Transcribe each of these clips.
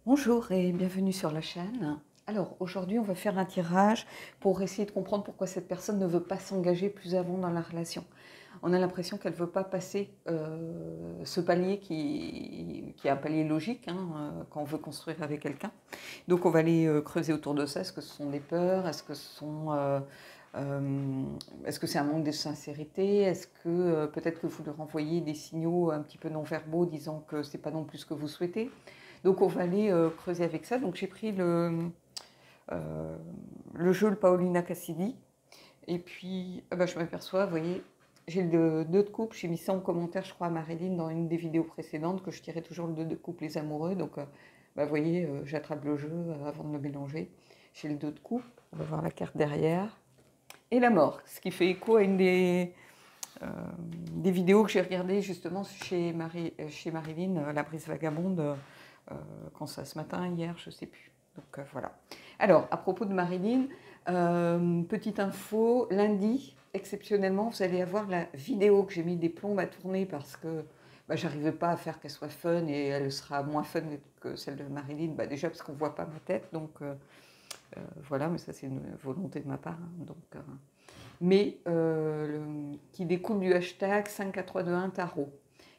Bonjour et bienvenue sur la chaîne. Alors aujourd'hui on va faire un tirage pour essayer de comprendre pourquoi cette personne ne veut pas s'engager plus avant dans la relation. On a l'impression qu'elle ne veut pas passer ce palier qui est un palier logique quand on veut construire avec quelqu'un. Donc on va aller creuser autour de ça. Est-ce que ce sont des peurs? Est-ce que c'est un manque de sincérité? Est-ce que peut-être que vous leur envoyez des signaux un petit peu non-verbaux disant que ce n'est pas non plus ce que vous souhaitez? Donc on va aller creuser avec ça. Donc j'ai pris le jeu, le Paolina Cassidi. Et puis je m'aperçois, vous voyez, j'ai le 2 de coupe. J'ai mis ça en commentaire, je crois, à Marilyn dans une des vidéos précédentes, que je tirais toujours le 2 de coupe, les amoureux. Donc vous voyez, j'attrape le jeu avant de le mélanger. J'ai le 2 de coupe, on va voir la carte derrière. Et la mort, ce qui fait écho à une des vidéos que j'ai regardées justement chez Marilyn, La brise vagabonde, quand ça, ce matin, hier, je ne sais plus. Donc voilà. Alors, à propos de Marilyn, petite info, lundi, exceptionnellement, vous allez avoir la vidéo que j'ai mis des plombs à tourner parce que j'arrivais pas à faire qu'elle soit fun et elle sera moins fun que celle de Marilyn, déjà parce qu'on ne voit pas ma tête, donc voilà, mais ça c'est une volonté de ma part. Qui découle du hashtag 54321 tarot,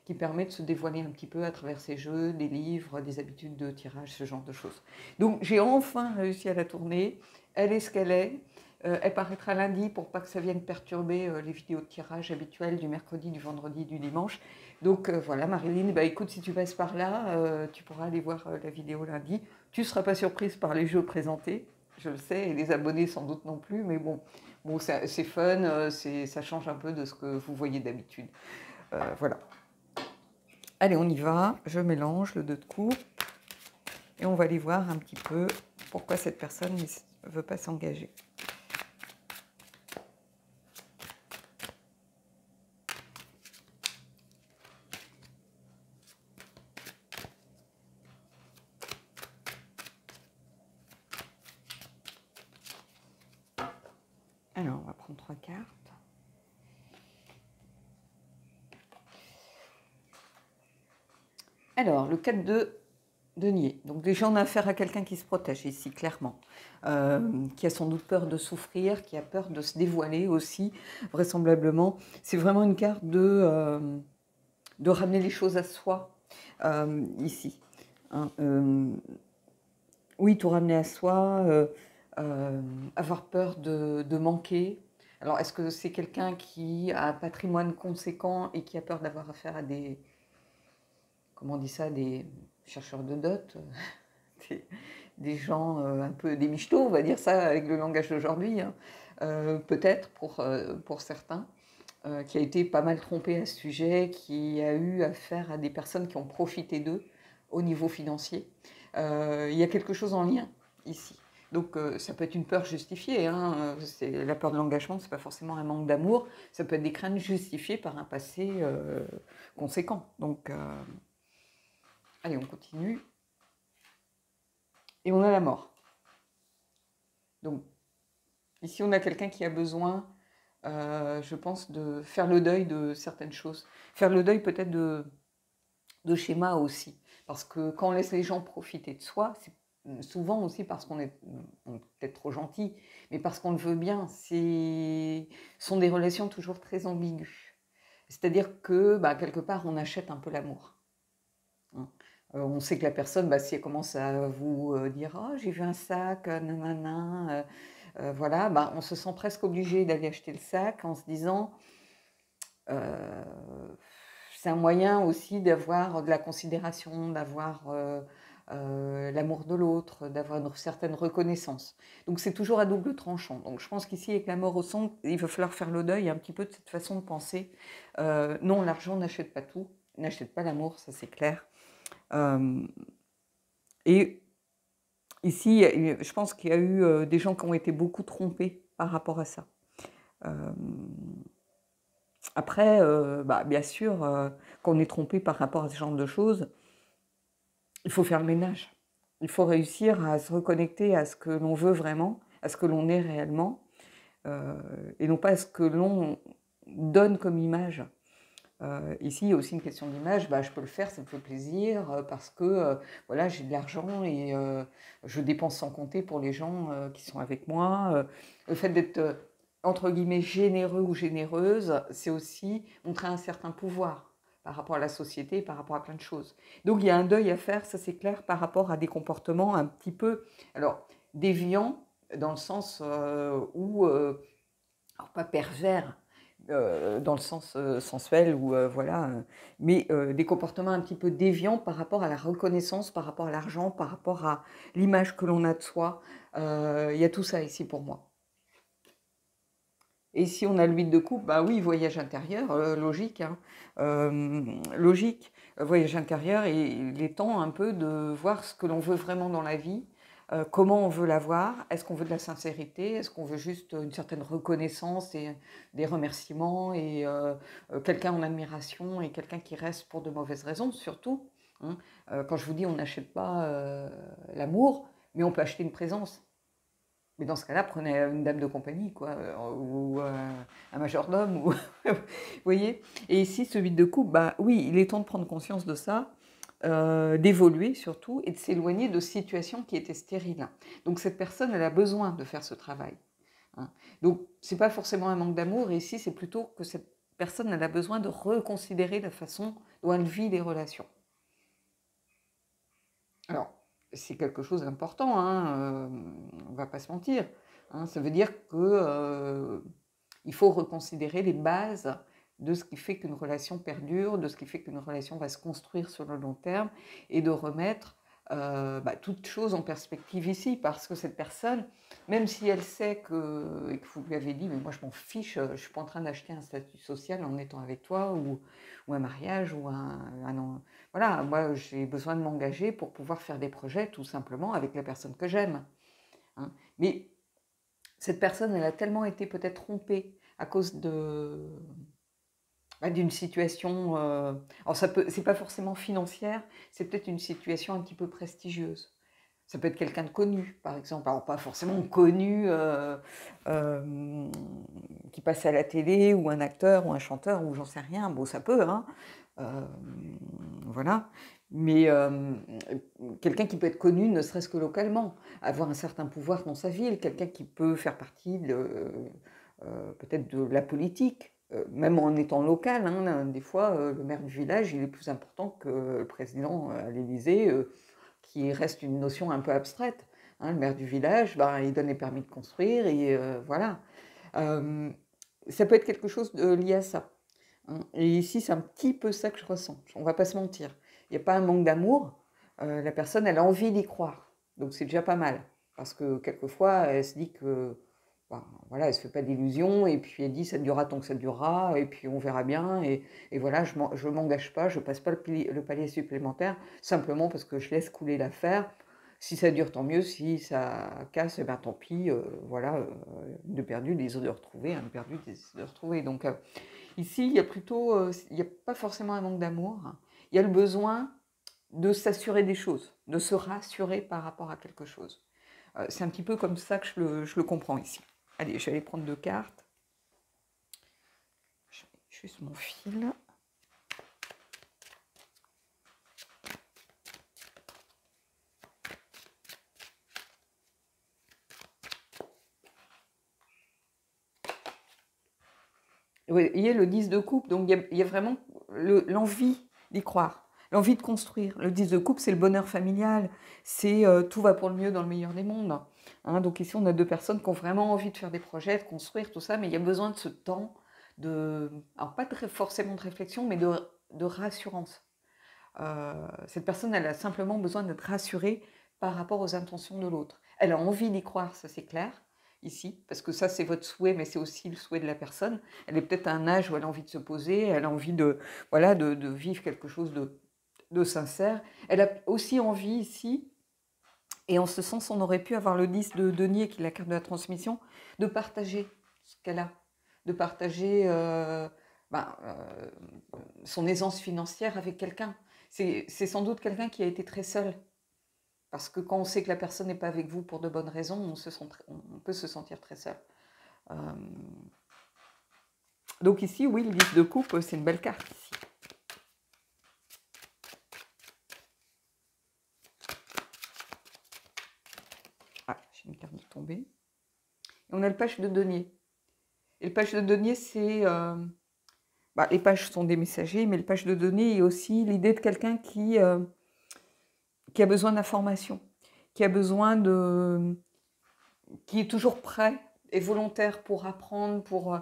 qui permet de se dévoiler un petit peu à travers ces jeux, des livres, des habitudes de tirage, ce genre de choses. Donc j'ai enfin réussi à la tourner, elle est ce qu'elle est. Elle paraîtra lundi pour pas que ça vienne perturber les vidéos de tirage habituelles du mercredi, du vendredi, du dimanche. Donc voilà, Marilyn, écoute, si tu passes par là, tu pourras aller voir la vidéo lundi. Tu ne seras pas surprise par les jeux présentés, je le sais, et les abonnés sans doute non plus, mais bon c'est fun, ça change un peu de ce que vous voyez d'habitude. Voilà. Allez, on y va. Je mélange le 2 de coupe et on va aller voir un petit peu pourquoi cette personne ne veut pas s'engager. Alors, on va prendre 3 cartes. Alors, le 4 de denier. Donc déjà, on a affaire à quelqu'un qui se protège ici, clairement. Qui a sans doute peur de souffrir, qui a peur de se dévoiler aussi, vraisemblablement. C'est vraiment une carte de ramener les choses à soi, ici. Oui, tout ramener à soi, avoir peur de manquer. Alors, est-ce que c'est quelqu'un qui a un patrimoine conséquent et qui a peur d'avoir affaire à des, comment on dit ça, des chercheurs de dot, des gens un peu des michetots, on va dire ça avec le langage d'aujourd'hui, peut-être pour certains, qui a été pas mal trompé à ce sujet, qui a eu affaire à des personnes qui ont profité d'eux au niveau financier. Il y a quelque chose en lien ici. Donc ça peut être une peur justifiée, c'est la peur de l'engagement, c'est pas forcément un manque d'amour, ça peut être des craintes justifiées par un passé conséquent. Donc allez, on continue. Et on a la mort. Donc ici on a quelqu'un qui a besoin, je pense, de faire le deuil de certaines choses, faire le deuil peut-être de schémas aussi, parce que quand on laisse les gens profiter de soi, c'est souvent aussi parce qu'on est peut-être trop gentil, mais parce qu'on le veut bien. Ce sont des relations toujours très ambiguës. C'est-à-dire que, quelque part, on achète un peu l'amour. On sait que la personne, si elle commence à vous dire « Oh, j'ai vu un sac, nanana », voilà, on se sent presque obligé d'aller acheter le sac en se disant c'est un moyen aussi d'avoir de la considération, d'avoir l'amour de l'autre, d'avoir une certaine reconnaissance. Donc c'est toujours à double tranchant. Donc je pense qu'ici, avec la mort au centre, il va falloir faire le deuil un petit peu de cette façon de penser. Non, l'argent n'achète pas tout, n'achète pas l'amour, ça c'est clair. Et ici, je pense qu'il y a eu des gens qui ont été beaucoup trompés par rapport à ça. Après, bien sûr, quand on est trompé par rapport à ce genre de choses, il faut faire le ménage. Il faut réussir à se reconnecter à ce que l'on veut vraiment, à ce que l'on est réellement, et non pas à ce que l'on donne comme image. Ici, il y a aussi une question d'image. Bah, je peux le faire, ça me fait plaisir, parce que voilà, j'ai de l'argent et je dépense sans compter pour les gens qui sont avec moi. Le fait d'être, entre guillemets, généreux ou généreuse, c'est aussi montrer un certain pouvoir par rapport à la société, par rapport à plein de choses. Donc, il y a un deuil à faire, ça c'est clair, par rapport à des comportements un petit peu, alors, déviants, dans le sens où alors pas pervers dans le sens sensuel ou voilà, mais des comportements un petit peu déviants par rapport à la reconnaissance, par rapport à l'argent, par rapport à l'image que l'on a de soi. Il y a tout ça ici pour moi. Et si on a l'huile de coupe, bah oui, voyage intérieur, logique, hein, logique, voyage intérieur, et il est temps un peu de voir ce que l'on veut vraiment dans la vie, comment on veut l'avoir, est-ce qu'on veut de la sincérité, est-ce qu'on veut juste une certaine reconnaissance et des remerciements et quelqu'un en admiration et quelqu'un qui reste pour de mauvaises raisons surtout, hein. Quand je vous dis on n'achète pas l'amour, mais on peut acheter une présence. Mais dans ce cas-là, prenez une dame de compagnie, quoi, ou un majordome, ou vous voyez. Et ici, ce vide de coupe, bah oui, il est temps de prendre conscience de ça, d'évoluer surtout, et de s'éloigner de situations qui étaient stériles. Donc cette personne, elle a besoin de faire ce travail, hein. Donc c'est pas forcément un manque d'amour, et ici, c'est plutôt que cette personne, elle a besoin de reconsidérer la façon dont elle vit les relations. Alors, c'est quelque chose d'important, hein, on ne va pas se mentir, hein. Ça veut dire que il faut reconsidérer les bases de ce qui fait qu'une relation perdure, de ce qui fait qu'une relation va se construire sur le long terme, et de remettre toute chose en perspective ici, parce que cette personne, même si elle sait que, et que vous lui avez dit, mais moi je m'en fiche, je ne suis pas en train d'acheter un statut social en étant avec toi, ou un mariage, ou voilà, moi j'ai besoin de m'engager pour pouvoir faire des projets tout simplement avec la personne que j'aime, hein. Mais cette personne, elle a tellement été peut-être trompée à cause d'une situation, alors c'est pas forcément financière, c'est peut-être une situation un petit peu prestigieuse. Ça peut être quelqu'un de connu, par exemple. Alors, pas forcément connu, euh, qui passe à la télé, ou un acteur, ou un chanteur, ou j'en sais rien. Bon, ça peut, hein. Euh, voilà. Mais quelqu'un qui peut être connu, ne serait-ce que localement, avoir un certain pouvoir dans sa ville, quelqu'un qui peut faire partie peut-être de la politique, même en étant local, hein. Des fois, le maire du village, il est plus important que le président à l'Élysée, qui reste une notion un peu abstraite, hein. Le maire du village, il donne les permis de construire, et voilà. Ça peut être quelque chose lié à ça, hein. Et ici, c'est un petit peu ça que je ressens. On ne va pas se mentir. Il n'y a pas un manque d'amour. La personne, elle a envie d'y croire. Donc c'est déjà pas mal. Parce que quelquefois, elle se dit que, voilà, elle ne se fait pas d'illusions. Et puis elle dit, ça durera tant que ça durera. Et puis on verra bien. Et voilà, je ne m'engage pas. Je ne passe pas le palier supplémentaire. Simplement parce que je laisse couler l'affaire. Si ça dure, tant mieux. Si ça casse, ben tant pis. Voilà, de perdu, des eaux de retrouver. De perdu, des eaux de retrouver. Donc ici, il y a plutôt, il n'y a pas forcément un manque d'amour. Il y a le besoin de s'assurer des choses, de se rassurer par rapport à quelque chose. C'est un petit peu comme ça que je le comprends ici. Allez, je vais aller prendre 2 cartes. Je mets juste mon fil. Oui, il y a le 10 de coupe, donc il y a vraiment l'envie d'y croire, l'envie de construire. Le 10 de coupe, c'est le bonheur familial, c'est tout va pour le mieux dans le meilleur des mondes, hein. Donc ici, on a 2 personnes qui ont vraiment envie de faire des projets, de construire tout ça, mais il y a besoin de ce temps, alors pas forcément de réflexion, mais de rassurance. Cette personne, elle a simplement besoin d'être rassurée par rapport aux intentions de l'autre. Elle a envie d'y croire, ça c'est clair, ici, parce que ça c'est votre souhait, mais c'est aussi le souhait de la personne. Elle est peut-être à un âge où elle a envie de se poser, elle a envie voilà, de vivre quelque chose de sincère. Elle a aussi envie ici, et en ce sens, on aurait pu avoir le 10 de denier, qui est la carte de la transmission, de partager ce qu'elle a, de partager son aisance financière avec quelqu'un. C'est sans doute quelqu'un qui a été très seul. Parce que quand on sait que la personne n'est pas avec vous pour de bonnes raisons, on peut se sentir très seul. Donc ici, oui, le 10 de coupe, c'est une belle carte ici. Ah, j'ai une carte de tomber. Et on a le page de denier. Et le page de denier, c'est... les pages sont des messagers, mais le page de denier est aussi l'idée de quelqu'un qui a besoin d'informations, qui a besoin de... qui est toujours prêt et volontaire pour apprendre, pour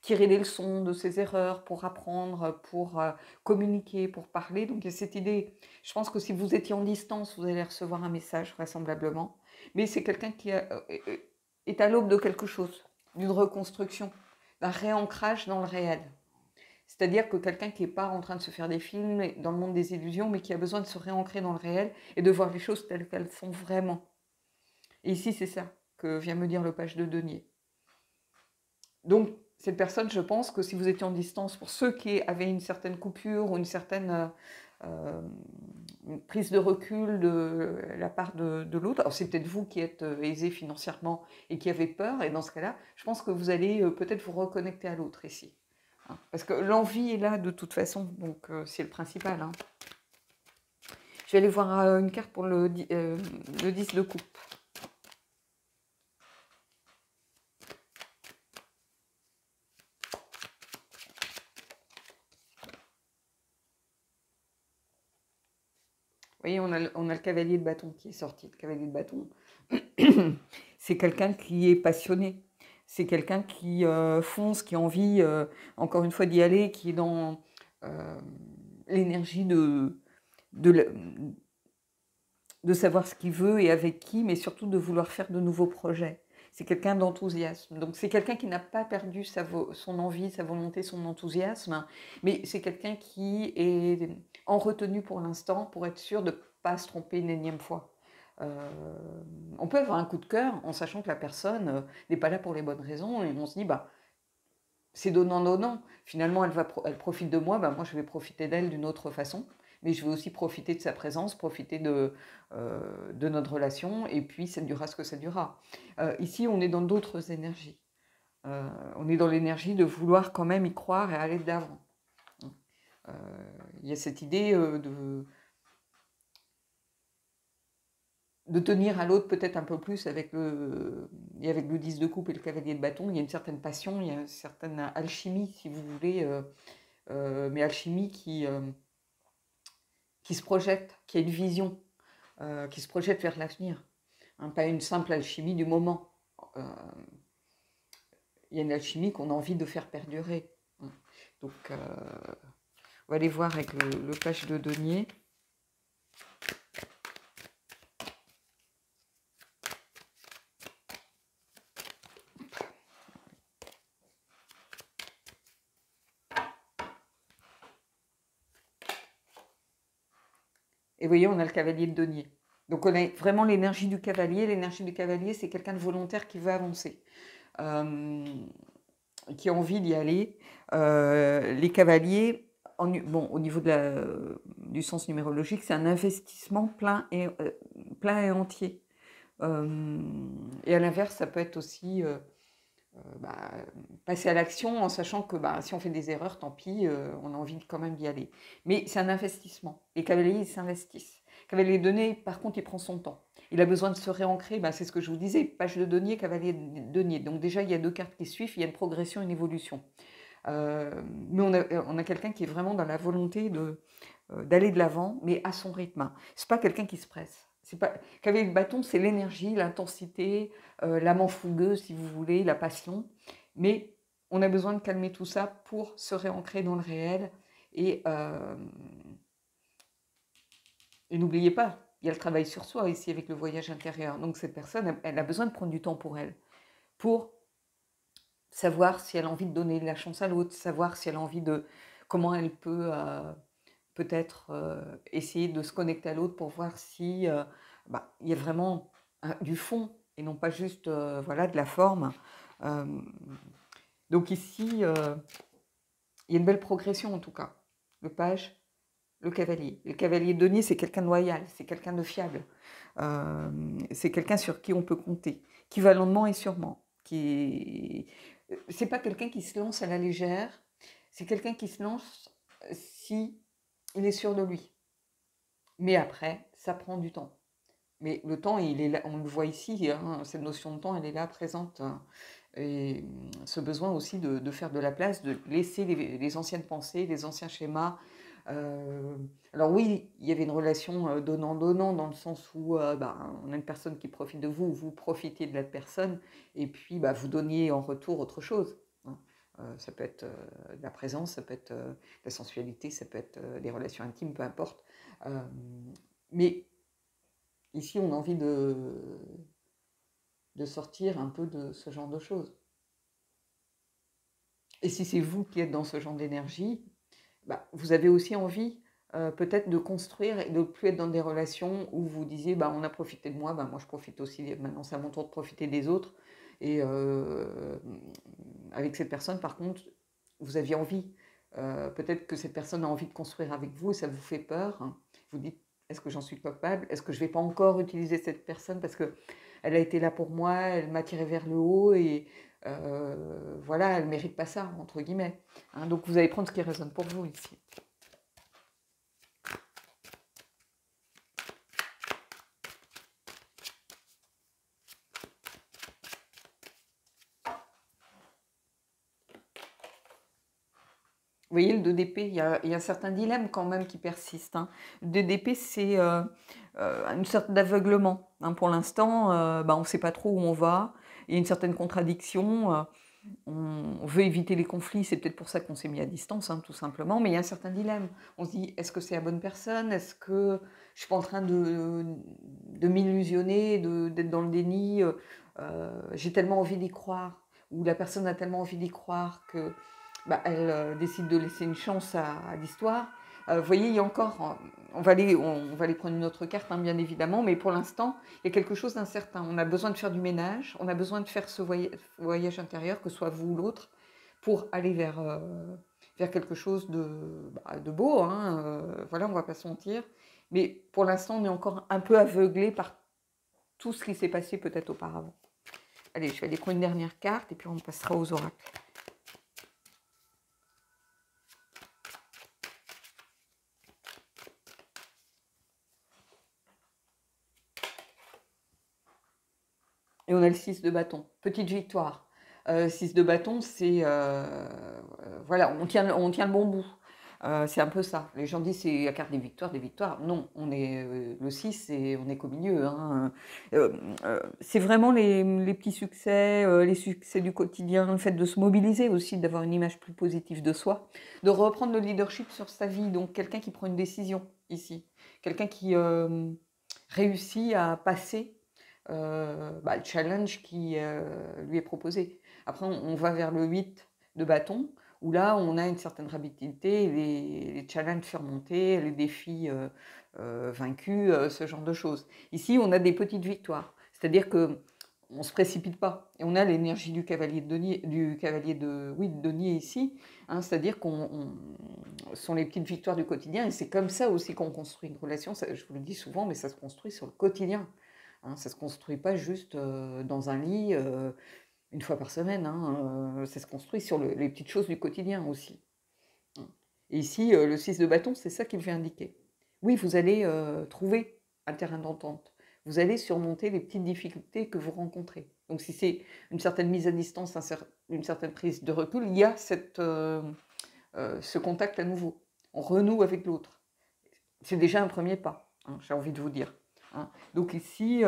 tirer des leçons de ses erreurs, pour apprendre, pour communiquer, pour parler. Donc il y a cette idée, je pense que si vous étiez en distance, vous allez recevoir un message vraisemblablement, mais c'est quelqu'un qui est à l'aube de quelque chose, d'une reconstruction, d'un réancrage dans le réel. C'est-à-dire que quelqu'un qui n'est pas en train de se faire des films dans le monde des illusions, mais qui a besoin de se réancrer dans le réel et de voir les choses telles qu'elles sont vraiment. Et ici, c'est ça que vient me dire le page de denier. Donc, cette personne, je pense que si vous étiez en distance, pour ceux qui avaient une certaine coupure ou une certaine prise de recul de la part de l'autre, alors c'est peut-être vous qui êtes aisé financièrement et qui avez peur, et dans ce cas-là, je pense que vous allez peut-être vous reconnecter à l'autre ici. Hein, parce que l'envie est là de toute façon, donc c'est le principal. Hein. Je vais aller voir une carte pour le 10 de coupe. Vous voyez, on a le cavalier de bâton qui est sorti. Le cavalier de bâton, c'est quelqu'un qui est passionné. C'est quelqu'un qui fonce, qui a envie, encore une fois, d'y aller, qui est dans l'énergie de savoir ce qu'il veut et avec qui, mais surtout de vouloir faire de nouveaux projets. C'est quelqu'un d'enthousiasme. Donc c'est quelqu'un qui n'a pas perdu son envie, sa volonté, son enthousiasme, mais c'est quelqu'un qui est en retenue pour l'instant pour être sûr de ne pas se tromper une énième fois. On peut avoir un coup de cœur en sachant que la personne n'est pas là pour les bonnes raisons et on se dit, c'est donnant-donnant. Finalement, elle profite de moi, moi je vais profiter d'elle d'une autre façon. Mais je vais aussi profiter de sa présence, profiter de notre relation, et puis ça durera ce que ça durera. Ici, on est dans d'autres énergies. On est dans l'énergie de vouloir quand même y croire et aller de l'avant. Il y a cette idée de tenir à l'autre peut-être un peu plus avec le 10 de coupe et le cavalier de bâton. Il y a une certaine passion, il y a une certaine alchimie, si vous voulez, mais alchimie qui se projette, qui a une vision, qui se projette vers l'avenir. Hein, pas une simple alchimie du moment. Il y a une alchimie qu'on a envie de faire perdurer. Hein. Donc, on va aller voir avec le page de denier. Et vous voyez, on a le cavalier de denier. Donc on a vraiment l'énergie du cavalier. L'énergie du cavalier, c'est quelqu'un de volontaire qui veut avancer, qui a envie d'y aller. Les cavaliers, au niveau du sens numérologique, c'est un investissement plein et entier. Et à l'inverse, ça peut être aussi passer à l'action en sachant que si on fait des erreurs, tant pis, on a envie quand même d'y aller. Mais c'est un investissement. Les cavaliers, ils s'investissent. Cavalier de denier, par contre, il prend son temps. Il a besoin de se réancrer, c'est ce que je vous disais, page de denier, cavalier de denier. Donc déjà, il y a 2 cartes qui suivent, il y a une progression, une évolution. Mais on a quelqu'un qui est vraiment dans la volonté d'aller de l'avant, mais à son rythme. C'est pas quelqu'un qui se presse. Cavalier de bâton, c'est l'énergie, l'intensité, l'amant fougueux, si vous voulez, la passion. Mais on a besoin de calmer tout ça pour se réancrer dans le réel. Et n'oubliez pas, il y a le travail sur soi ici avec le voyage intérieur. Donc cette personne, elle a besoin de prendre du temps pour elle, pour savoir si elle a envie de donner de la chance à l'autre, savoir si elle a envie comment elle peut peut-être essayer de se connecter à l'autre pour voir si il y a vraiment du fond et non pas juste de la forme. Donc ici, il y a une belle progression en tout cas. Le page, le cavalier. Le cavalier de denier, c'est quelqu'un de loyal, c'est quelqu'un de fiable. C'est quelqu'un sur qui on peut compter, qui va lentement et sûrement. c'est pas quelqu'un qui se lance à la légère, c'est quelqu'un qui se lance si il est sûr de lui. Mais après, ça prend du temps. Mais le temps, il est là, on le voit ici, hein, cette notion de temps, elle est là, présente. Hein. Et ce besoin aussi de faire de la place, de laisser les anciennes pensées, les anciens schémas. Euh, alors oui, il y avait une relation donnant-donnant, dans le sens où on a une personne qui profite de vous, vous profitez de la personne, et puis vous donniez en retour autre chose. Hein. Ça peut être de la présence, ça peut être de la sensualité, ça peut être des relations intimes, peu importe. Euh, mais ici, on a envie de sortir un peu de ce genre de choses. Et si c'est vous qui êtes dans ce genre d'énergie, vous avez aussi envie peut-être de construire et de ne plus être dans des relations où vous disiez on a profité de moi, moi je profite aussi, maintenant c'est à mon tour de profiter des autres. Et avec cette personne, par contre, vous aviez envie. Peut-être que cette personne a envie de construire avec vous et ça vous fait peur. Hein. Vous dites, est-ce que j'en suis capable? Est-ce que je ne vais pas encore utiliser cette personne parce qu'elle a été là pour moi, elle m'a tiré vers le haut et voilà, elle ne mérite pas ça, entre guillemets. Hein, donc vous allez prendre ce qui résonne pour vous ici. Vous voyez, le 2 d'épée, il y a certains dilemmes quand même qui persistent. Hein. Le 2 d'épée, c'est une sorte d'aveuglement. Hein. Pour l'instant, on ne sait pas trop où on va. Il y a une certaine contradiction. On veut éviter les conflits, c'est peut-être pour ça qu'on s'est mis à distance, hein, tout simplement. Mais il y a un certain dilemme. On se dit, est-ce que c'est la bonne personne? Est-ce que je suis pas en train de m'illusionner, d'être dans le déni? J'ai tellement envie d'y croire. Ou la personne a tellement envie d'y croire que elle décide de laisser une chance à l'histoire. Vous voyez, il y a encore, on va aller prendre une autre carte, hein, bien évidemment, mais pour l'instant, il y a quelque chose d'incertain. On a besoin de faire du ménage, on a besoin de faire ce voyage intérieur, que ce soit vous ou l'autre, pour aller vers quelque chose de beau. Hein, voilà, on ne va pas se mentir. Mais pour l'instant, on est encore un peu aveuglé par tout ce qui s'est passé peut-être auparavant. Allez, je vais aller prendre une dernière carte et puis on passera aux oracles. Et on a le 6 de bâton. Petite victoire. 6 de bâton, c'est... voilà, on tient le bon bout. C'est un peu ça. Les gens disent c'est la carte des victoires, des victoires. Non, on est le 6 et on est qu'au milieu. Hein. C'est vraiment les petits succès, les succès du quotidien, le fait de se mobiliser aussi, d'avoir une image plus positive de soi, de reprendre le leadership sur sa vie. Donc quelqu'un qui prend une décision ici, quelqu'un qui réussit à passer le challenge qui lui est proposé. Après, on va vers le 8 de bâton, où là, on a une certaine rapidité, les challenges surmontés, les défis vaincus, ce genre de choses. Ici, on a des petites victoires, c'est-à-dire que on ne se précipite pas. Et on a l'énergie du cavalier de denier, de denier ici, hein, c'est-à-dire ce sont les petites victoires du quotidien, et c'est comme ça aussi qu'on construit une relation. Ça, je vous le dis souvent, mais ça se construit sur le quotidien. Hein, ça ne se construit pas juste dans un lit une fois par semaine. Hein, ça se construit sur les petites choses du quotidien aussi. Et ici, le 6 de bâton, c'est ça qu'il veut indiquer. Oui, vous allez trouver un terrain d'entente. Vous allez surmonter les petites difficultés que vous rencontrez. Donc si c'est une certaine mise à distance, une certaine prise de recul, il y a ce contact à nouveau. On renoue avec l'autre. C'est déjà un premier pas, hein, j'ai envie de vous dire. Hein. Donc ici,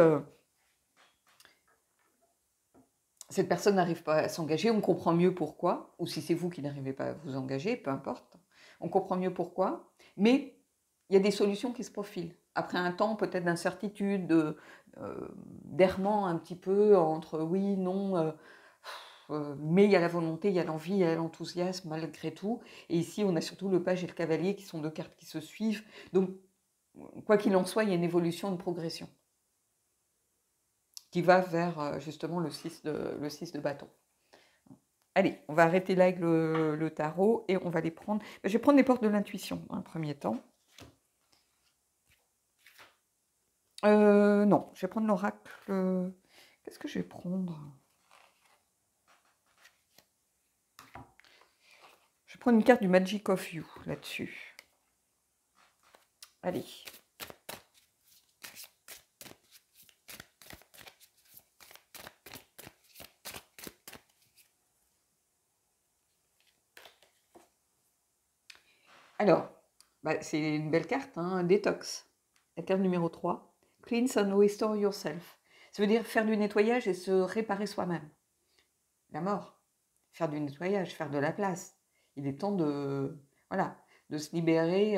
cette personne n'arrive pas à s'engager, on comprend mieux pourquoi, ou si c'est vous qui n'arrivez pas à vous engager, peu importe, on comprend mieux pourquoi, mais il y a des solutions qui se profilent. Après un temps peut-être d'incertitude, d'errement un petit peu entre oui, non, mais il y a la volonté, il y a l'envie, il y a l'enthousiasme malgré tout. Et ici, on a surtout le page et le cavalier qui sont deux cartes qui se suivent. Donc, quoi qu'il en soit, il y a une évolution, une progression qui va vers justement le 6 de bâton. Allez, on va arrêter là avec le tarot et on va les prendre. Je vais prendre les portes de l'intuition dans un premier temps. Non, je vais prendre l'oracle. Qu'est-ce que je vais prendre? prendre une carte du Magic of You là-dessus. Allez. Alors, bah, c'est une belle carte, hein, détox. La carte numéro 3. Cleanse and restore yourself. Ça veut dire faire du nettoyage et se réparer soi-même. La mort. Faire du nettoyage, faire de la place. Il est temps de, voilà, de se libérer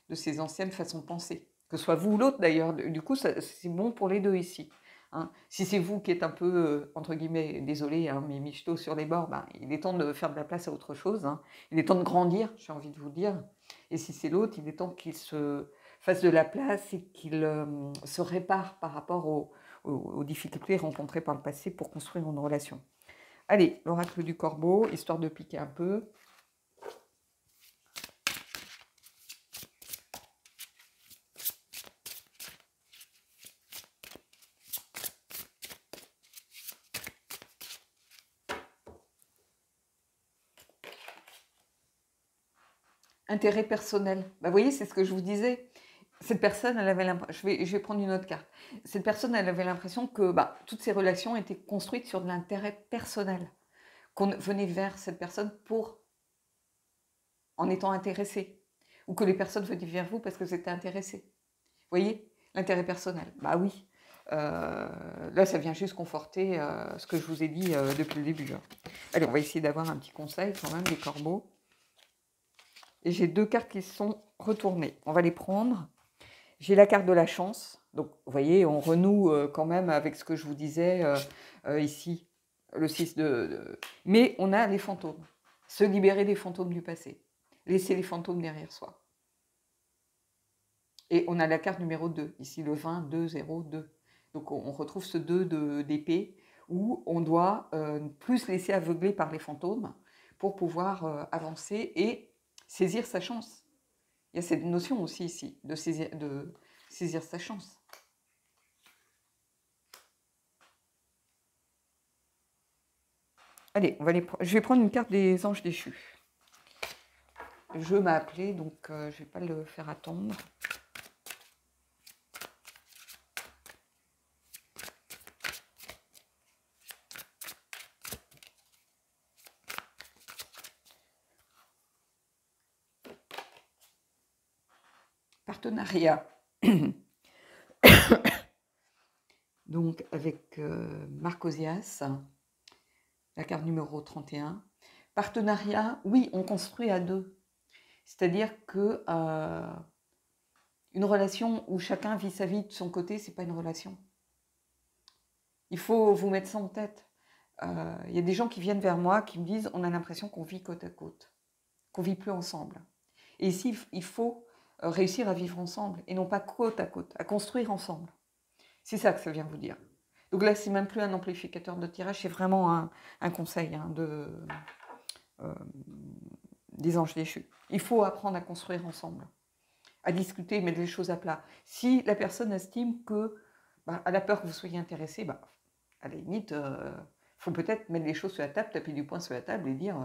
de ses anciennes façons de penser. Que ce soit vous ou l'autre d'ailleurs. Du coup, c'est bon pour les deux ici. Hein. Si c'est vous qui êtes un peu, entre guillemets, désolé, hein, mais michto sur les bords, ben, il est temps de faire de la place à autre chose. Hein. Il est temps de grandir, j'ai envie de vous dire. Et si c'est l'autre, il est temps qu'il se fasse de la place et qu'il se répare par rapport aux difficultés rencontrées par le passé pour construire une relation. Allez, l'oracle du corbeau, histoire de piquer un peu. Intérêt personnel. Bah, vous voyez, c'est ce que je vous disais. Cette personne, elle avait l'impression... Je vais prendre une autre carte. Cette personne, elle avait l'impression que bah, toutes ces relations étaient construites sur de l'intérêt personnel. Qu'on venait vers cette personne en étant intéressé. Ou que les personnes venaient vers vous parce que vous étiez intéressé. Vous voyez, l'intérêt personnel. Bah oui. Là, ça vient juste conforter ce que je vous ai dit depuis le début. Hein. Allez, on va essayer d'avoir un petit conseil quand même des corbeaux. Et j'ai deux cartes qui sont retournées. On va les prendre. J'ai la carte de la chance. Donc, vous voyez, on renoue quand même avec ce que je vous disais ici, le 6 de... Mais on a les fantômes. Se libérer des fantômes du passé. Laisser les fantômes derrière soi. Et on a la carte numéro 2, ici le 20, 2, 0, 2. Donc, on retrouve ce 2 d'épée où on doit plus se laisser aveugler par les fantômes pour pouvoir avancer et saisir sa chance. Il y a cette notion aussi ici, de saisir sa chance. Allez, je vais prendre une carte des anges déchus. Le jeu m'a appelé, donc je ne vais pas le faire attendre. Partenariat. Donc, avec Marcosias, la carte numéro 31. Partenariat, oui, on construit à deux. C'est-à-dire que une relation où chacun vit sa vie de son côté, c'est pas une relation. Il faut vous mettre ça en tête. Il y a des gens qui viennent vers moi qui me disent on a l'impression qu'on vit côte à côte, qu'on vit plus ensemble. Et ici, il faut réussir à vivre ensemble et non pas côte à côte, à construire ensemble. C'est ça que ça vient vous dire. Donc là, c'est même plus un amplificateur de tirage, c'est vraiment un conseil hein, des anges déchus. Il faut apprendre à construire ensemble, à discuter, mettre les choses à plat. Si la personne estime que, bah, elle a peur que vous soyez intéressé, bah, à la limite, faut peut-être mettre les choses sur la table, taper du poing sur la table et dire,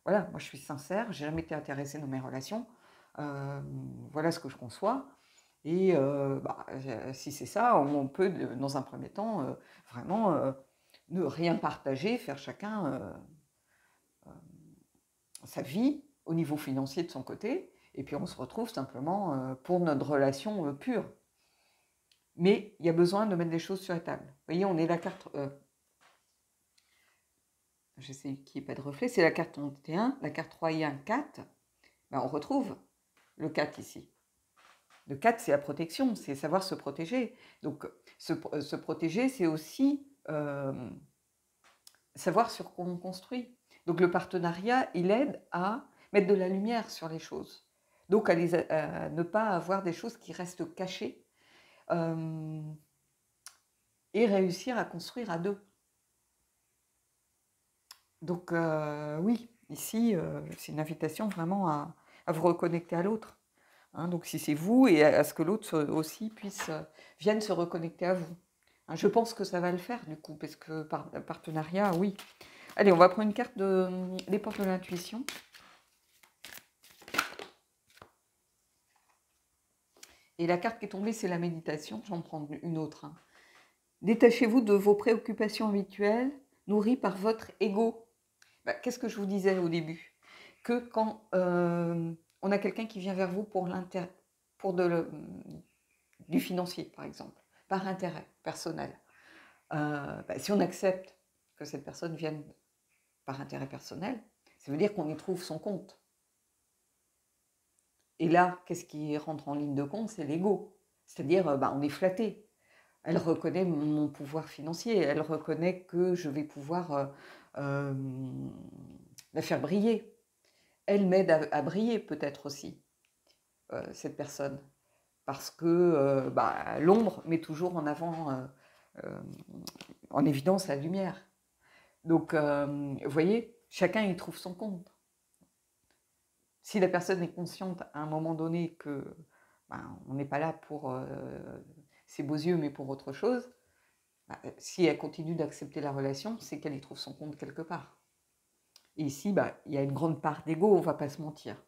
voilà, moi je suis sincère, j'ai jamais été intéressée dans mes relations, voilà ce que je conçois. Et bah, si c'est ça, on peut, dans un premier temps, vraiment ne rien partager, faire chacun sa vie au niveau financier de son côté, et puis on se retrouve simplement pour notre relation pure. Mais il y a besoin de mettre des choses sur la table. Vous voyez, on est la carte... j'essaie qu'il n'y ait pas de reflet, c'est la carte 31, la carte royale 4, ben on retrouve le 4 ici. Le 4, c'est la protection, c'est savoir se protéger. Donc, se protéger, c'est aussi savoir sur quoi on construit. Donc, le partenariat, il aide à mettre de la lumière sur les choses. Donc, à ne pas avoir des choses qui restent cachées et réussir à construire à deux. Donc, oui, ici, c'est une invitation vraiment à vous reconnecter à l'autre. Hein, donc, si c'est vous, et à ce que l'autre aussi vienne se reconnecter à vous. Hein, je pense que ça va le faire, du coup, parce que partenariat, oui. Allez, on va prendre une carte des portes de l'intuition. Et la carte qui est tombée, c'est la méditation. J'en prends une autre. Hein. Détachez-vous de vos préoccupations habituelles, nourries par votre ego. Bah, qu'est-ce que je vous disais au début? Que quand on a quelqu'un qui vient vers vous pour du financier, par exemple, par intérêt personnel, bah, si on accepte que cette personne vienne par intérêt personnel, ça veut dire qu'on y trouve son compte. Et là, qu'est-ce qui rentre en ligne de compte? C'est l'ego. C'est-à-dire, bah, on est flatté. Elle reconnaît mon pouvoir financier, elle reconnaît que je vais pouvoir la faire briller. Elle m'aide à briller peut-être aussi, cette personne. Parce que bah, l'ombre met toujours en avant, en évidence la lumière. Donc, vous voyez, chacun y trouve son compte. Si la personne est consciente à un moment donné que ben, on n'est pas là pour ses beaux yeux, mais pour autre chose, ben, si elle continue d'accepter la relation, c'est qu'elle y trouve son compte quelque part. Et ici, ben, il y a une grande part d'ego, on ne va pas se mentir.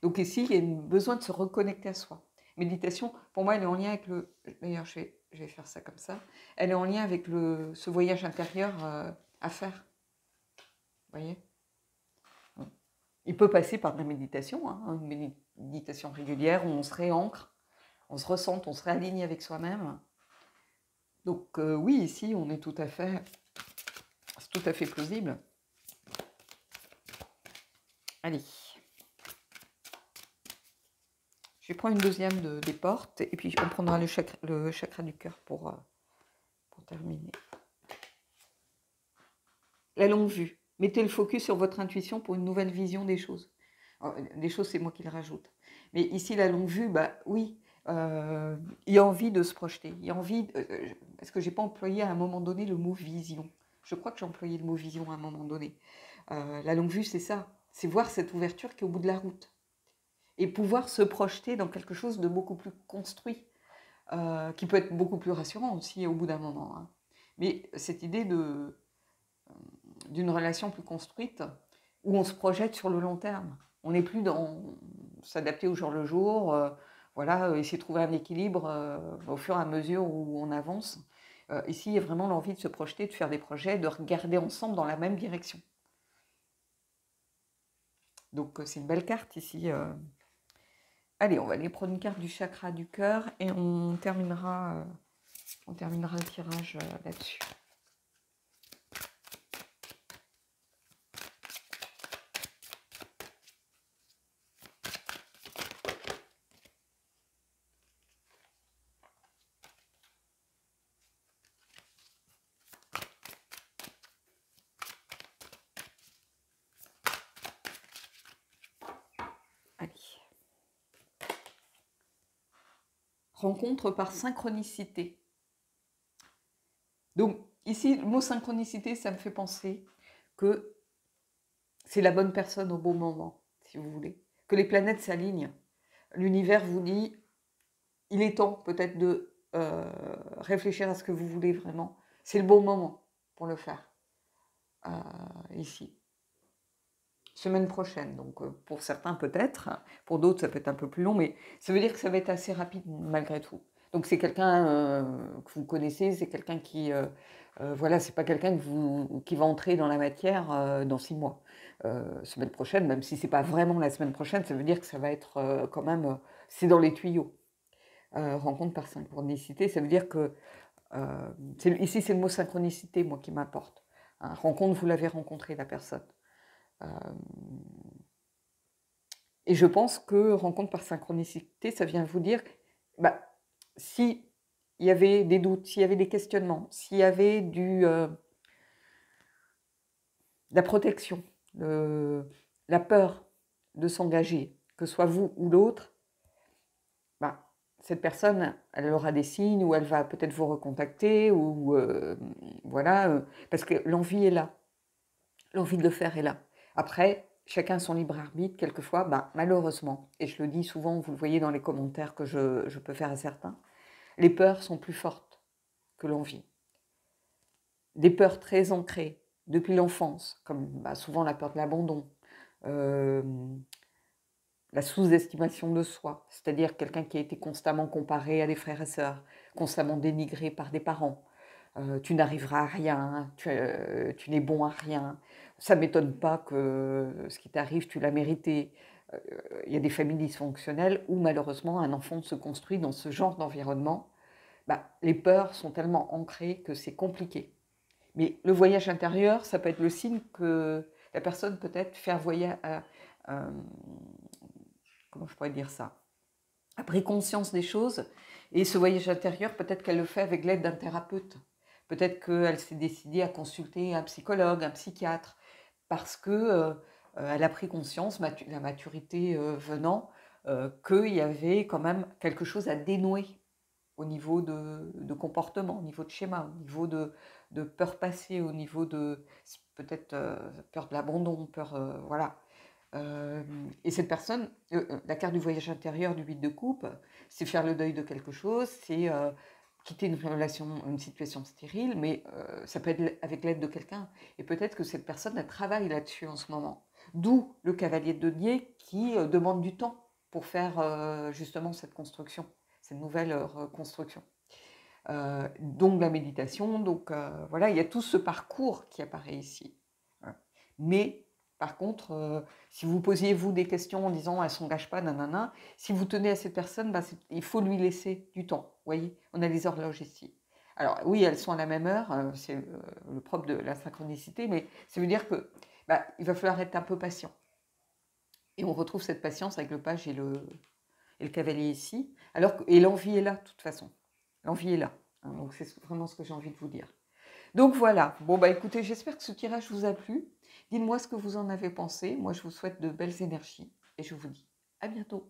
Donc ici, il y a besoin de se reconnecter à soi. Méditation, pour moi, elle est en lien avec le... D'ailleurs, je vais faire ça comme ça. Elle est en lien avec ce voyage intérieur à faire. Vous voyez ? Il peut passer par de la méditation, hein, une méditation régulière où on se réancre, on se ressente, on se réaligne avec soi-même. Donc oui, ici, on est c'est tout à fait plausible. Allez. Je vais prendre une deuxième des portes et puis on prendra le chakra du cœur pour terminer. La longue vue. Mettez le focus sur votre intuition pour une nouvelle vision des choses. Alors, des choses, c'est moi qui le rajoute. Mais ici, la longue vue, bah oui, il y a envie de se projeter. Il y a envie. Est-ce que j'ai pas employé à un moment donné le mot vision? Je crois que j'ai employé le mot vision à un moment donné. La longue vue, c'est ça. C'est voir cette ouverture qui est au bout de la route. Et pouvoir se projeter dans quelque chose de beaucoup plus construit, qui peut être beaucoup plus rassurant aussi au bout d'un moment. Hein. Mais cette idée d'une relation plus construite, où on se projette sur le long terme. On n'est plus dans s'adapter au jour le jour, voilà, essayer de trouver un équilibre au fur et à mesure où on avance. Ici, il y a vraiment l'envie de se projeter, de faire des projets, de regarder ensemble dans la même direction. Donc, c'est une belle carte ici. Allez, on va aller prendre une carte du chakra du cœur et on terminera le tirage là-dessus. Allez. Rencontre par synchronicité. Donc, ici, le mot synchronicité, ça me fait penser que c'est la bonne personne au bon moment, si vous voulez. Que les planètes s'alignent. L'univers vous dit, il est temps peut-être de réfléchir à ce que vous voulez vraiment. C'est le bon moment pour le faire, ici. Semaine prochaine, donc pour certains peut-être, pour d'autres ça peut être un peu plus long, mais ça veut dire que ça va être assez rapide malgré tout. Donc c'est quelqu'un que vous connaissez, c'est quelqu'un qui, voilà, c'est pas quelqu'un qui va entrer dans la matière dans 6 mois. Semaine prochaine, même si c'est pas vraiment la semaine prochaine, ça veut dire que ça va être quand même, c'est dans les tuyaux. Rencontre par synchronicité, ça veut dire que, ici c'est le mot synchronicité, moi qui m'importe. Hein, rencontre, vous l'avez rencontré la personne. Et je pense que rencontre par synchronicité, ça vient vous dire, bah, s'il y avait des doutes, s'il y avait des questionnements, s'il y avait de la protection, la peur de s'engager, que ce soit vous ou l'autre, bah, cette personne, elle aura des signes ou elle va peut-être vous recontacter ou voilà, parce que l'envie est là, l'envie de le faire est là. Après, chacun son libre arbitre, quelquefois, bah, malheureusement, et je le dis souvent, vous le voyez dans les commentaires que je peux faire à certains, les peurs sont plus fortes que l'envie. Des peurs très ancrées depuis l'enfance, comme bah, souvent la peur de l'abandon, la sous-estimation de soi, c'est-à-dire quelqu'un qui a été constamment comparé à des frères et sœurs, constamment dénigré par des parents. Tu n'arriveras à rien, tu n'es bon à rien. Ça ne m'étonne pas que ce qui t'arrive, tu l'as mérité. Il y a des familles dysfonctionnelles où malheureusement un enfant se construit dans ce genre d'environnement. Bah, les peurs sont tellement ancrées que c'est compliqué. Mais le voyage intérieur, ça peut être le signe que la personne peut-être fait un voyage, comment je pourrais dire ça, a pris conscience des choses. Et ce voyage intérieur, peut-être qu'elle le fait avec l'aide d'un thérapeute. Peut-être qu'elle s'est décidée à consulter un psychologue, un psychiatre, parce que elle a pris conscience, la maturité venant, qu'il y avait quand même quelque chose à dénouer au niveau de comportement, au niveau de schéma, au niveau de peur passée, au niveau de peut-être peur de l'abandon, peur, voilà. Et cette personne, la carte du voyage intérieur du 8 de coupe, c'est faire le deuil de quelque chose, c'est quitter une relation, une situation stérile, mais ça peut être avec l'aide de quelqu'un. Et peut-être que cette personne, elle travaille là-dessus en ce moment. D'où le cavalier de denier qui demande du temps pour faire justement cette construction, cette nouvelle reconstruction. Donc la méditation, donc voilà, il y a tout ce parcours qui apparaît ici. Voilà. Mais par contre, si vous posiez vous des questions en disant elle s'engage pas, nanana, si vous tenez à cette personne, bah, il faut lui laisser du temps. Vous voyez, on a des horloges ici. Alors oui, elles sont à la même heure, c'est le propre de la synchronicité, mais ça veut dire que bah, il va falloir être un peu patient. Et on retrouve cette patience avec le page et le cavalier ici. Et l'envie est là, de toute façon. L'envie est là. Hein, donc c'est vraiment ce que j'ai envie de vous dire. Donc voilà. Bon bah écoutez, j'espère que ce tirage vous a plu. Dites-moi ce que vous en avez pensé. Moi, je vous souhaite de belles énergies et je vous dis à bientôt.